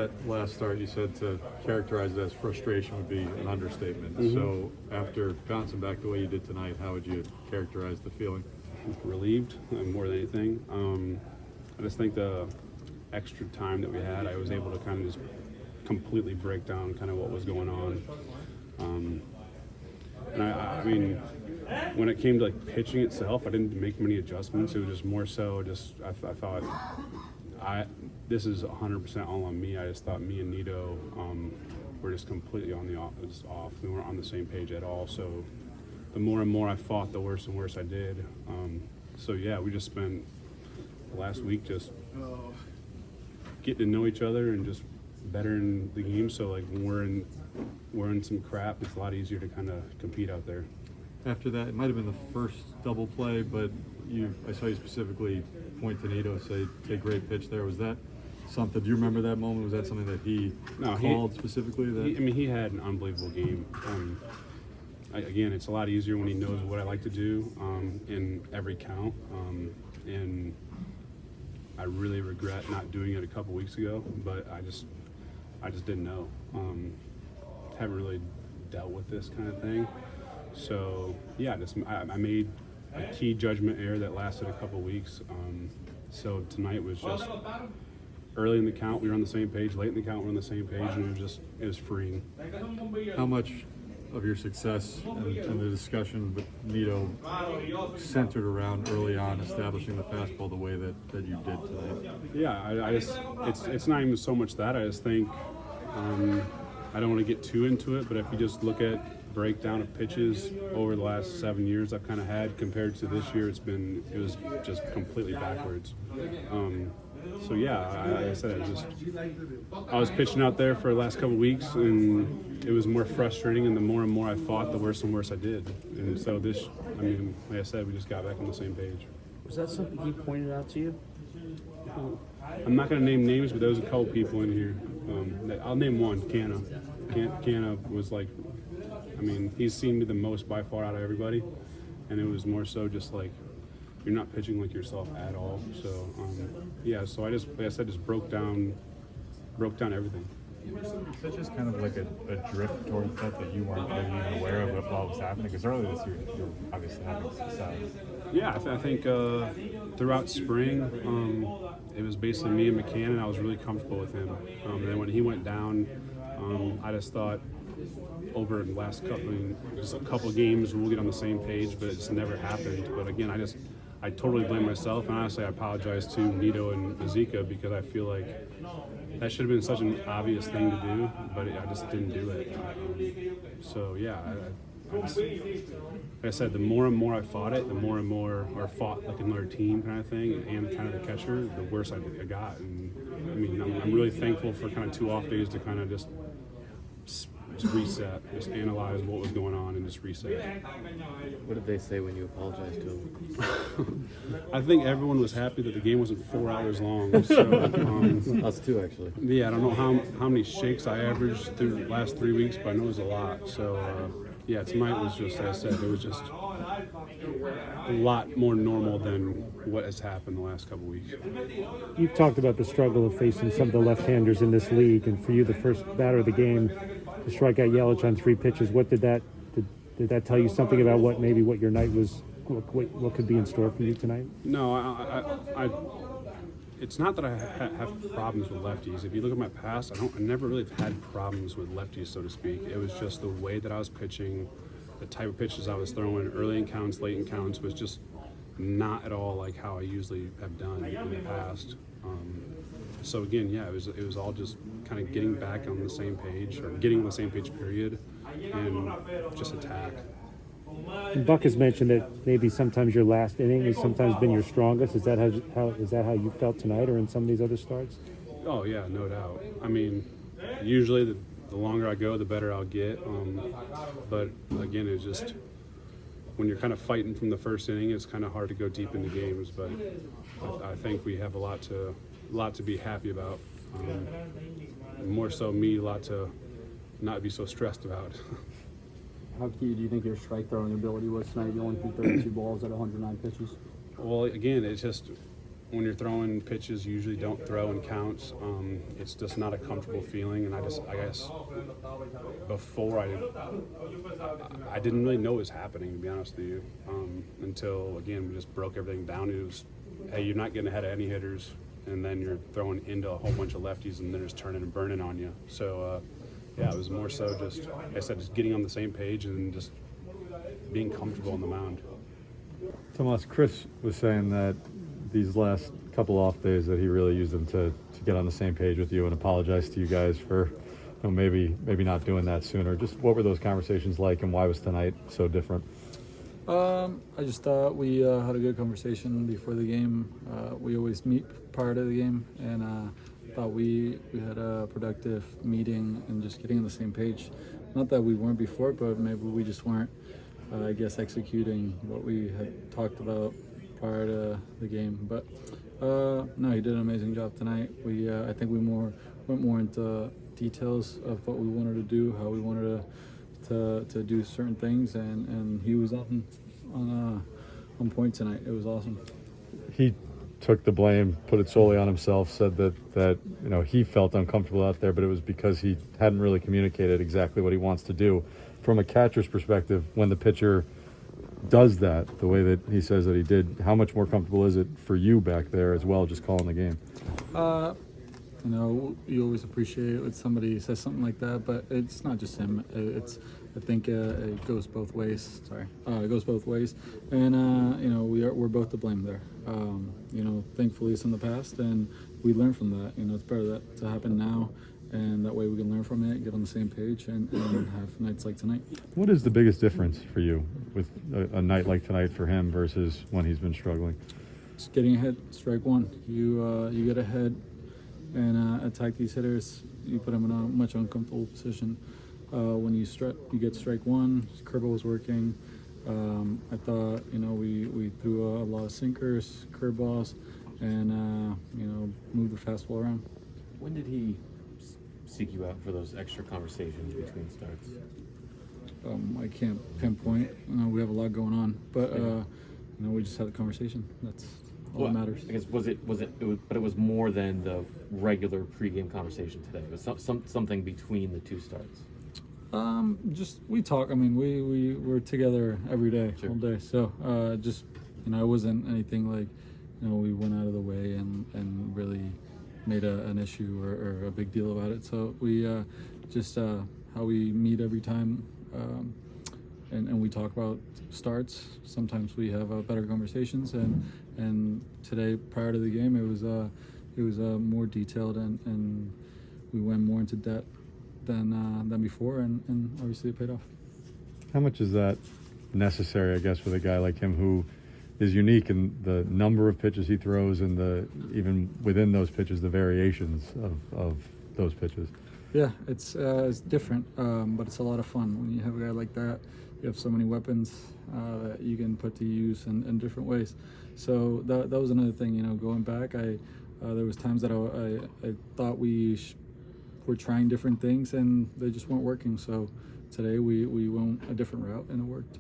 That last start, you said to characterize it as frustration would be an understatement. So after bouncing back the way you did tonight, how would you characterize the feeling? Relieved more than anything. I just think the extra time that we had, I was able to kind of just completely break down kind of what was going on. And I mean, when it came to like pitching itself, I didn't make many adjustments. It was just more so just I thought this is 100% all on me. I just thought me and Nido were just completely on the off. We weren't on the same page at all. So the more and more I fought, the worse and worse I did. So yeah, we just spent the last week just getting to know each other and just bettering the game. So like when we're in some crap, it's a lot easier to kind of compete out there. After that, it might have been the first double play, but I saw you specifically point to Nido, say great pitch there. Was that something? Do you remember that moment? Was that something that he called specifically? He had an unbelievable game. Again, it's a lot easier when he knows what I like to do in every count. And I really regret not doing it a couple weeks ago, but I just didn't know. Haven't really dealt with this kind of thing. So yeah, I made a key judgment error that lasted a couple weeks. So tonight was just early in the count, we were on the same page. Late in the count, we're on the same page, and it was freeing. How much of your success and the discussion with Nido centered around early on establishing the fastball the way that you did today? Yeah, it's not even so much that. I just think I don't want to get too into it, but if you just look at breakdown of pitches over the last 7 years I've kind of had compared to this year, it was just completely backwards. So yeah, like I said, I was pitching out there for the last couple of weeks, and it was more frustrating. And the more and more I fought, the worse and worse I did. And so like I said, we just got back on the same page. Was that something he pointed out to you? I'm not going to name names, but there was a couple people in here. I'll name one, Canna. Canna was like, he's seen me the most by far out of everybody, and it was more so just like, you're not pitching like yourself at all. So yeah, so I just, like I said, just broke down everything. Is that just kind of like a drift towards that you weren't really even aware of while it was happening? Because earlier this year, you were obviously having success. Yeah, I think throughout spring, it was basically me and McCann, and I was really comfortable with him. And then when he went down, I just thought over the last couple games we'll get on the same page, but it just never happened. But again, I totally blame myself, and honestly I apologize to Nido and Azika, because I feel like that should have been such an obvious thing to do, but I just didn't do it. So yeah, like I said, the more and more I fought it, the more and more, or fought like another team kind of thing, and kind of the catcher, the worse I got. And I'm really thankful for kind of 2 off days to kind of just reset, just analyze what was going on and just reset. What did they say when you apologized to him? I think everyone was happy that the game wasn't 4 hours long. So, Us too, actually. Yeah, I don't know how many shakes I averaged through the last 3 weeks, but I know it was a lot. So yeah, tonight was just, like I said, it was just a lot more normal than what has happened the last couple weeks. You've talked about the struggle of facing some of the left-handers in this league, and for you, the first batter of the game to strike out Yelich on 3 pitches. What did that tell you something about what your night was? What could be in store for you tonight? No, it's not that I have problems with lefties. If you look at my past, I never really had problems with lefties, so to speak. It was just the way that I was pitching, the type of pitches I was throwing, early in counts, late in counts, was just not at all like how I usually have done in the past. So again, yeah, it was all just kind of getting back on the same page, or getting on the same page, period, and just attack. And Buck has mentioned that maybe sometimes your last inning has sometimes been your strongest. Is that how you felt tonight, or in some of these other starts? Oh yeah, no doubt. Usually the longer I go, the better I'll get. But again, it's just when you're kind of fighting from the first inning, it's kind of hard to go deep into games. But I think we have a lot to be happy about. More so me, a lot to not be so stressed about. How key do you think your strike throwing ability was tonight? You only threw 32 balls at 109 pitches. Well, again, it's just when you're throwing pitches you usually don't throw in counts. It's just not a comfortable feeling, and I guess before I didn't really know what was happening, to be honest with you, until again we just broke everything down. It was, hey, you're not getting ahead of any hitters, and then you're throwing into a whole bunch of lefties, and they're just turning and burning on you. So yeah, it was more so just, like I said, just getting on the same page and just being comfortable on the mound. Tomás, Chris was saying that these last couple off days that he really used them to get on the same page with you and apologize to you guys for maybe not doing that sooner. Just what were those conversations like, and why was tonight so different? I just thought we had a good conversation before the game. We always meet prior to the game, and thought we had a productive meeting and just getting on the same page. Not that we weren't before, but maybe we just weren't, I guess, executing what we had talked about prior to the game. But no, he did an amazing job tonight. I think we went more into details of what we wanted to do, how we wanted to do certain things, and he was on point tonight. It was awesome. He took the blame, put it solely on himself, said that he felt uncomfortable out there, but it was because he hadn't really communicated exactly what he wants to do. From a catcher's perspective, when the pitcher does that the way that he says that he did, how much more comfortable is it for you back there as well, just calling the game? You always appreciate it when somebody says something like that, but it's not just him. I think it goes both ways. It goes both ways, and we're both to blame there. Thankfully it's in the past, and we learn from that. It's better that to happen now, and that way we can learn from it, get on the same page, and have nights like tonight. What is the biggest difference for you with a night like tonight for him versus when he's been struggling? Just getting ahead, strike one. You get ahead and attack these hitters. You put them in a much uncomfortable position. When you get strike one, curveball was working. I thought we threw a lot of sinkers, curveballs, and moved the fastball around. When did he seek you out for those extra conversations between starts? I can't pinpoint. We have a lot going on, but we just had a conversation. That's all that matters. I guess but it was more than the regular pregame conversation today. It was something between the two starts. Just we talk. I mean, we were together every day, Sure. all day. So it wasn't anything like we went out of the way and really made an issue or a big deal about it. So we just how we meet every time, and we talk about starts. Sometimes we have better conversations, and today prior to the game it was more detailed, and we went more into depth than before, and obviously it paid off. How much is that necessary, I guess, with a guy like him who is unique in the number of pitches he throws and even within those pitches, the variations of those pitches? Yeah, it's different, but it's a lot of fun when you have a guy like that. You have so many weapons that you can put to use in different ways. So that was another thing. Going back, there was times that I thought we were trying different things and they just weren't working. So today we went a different route and it worked.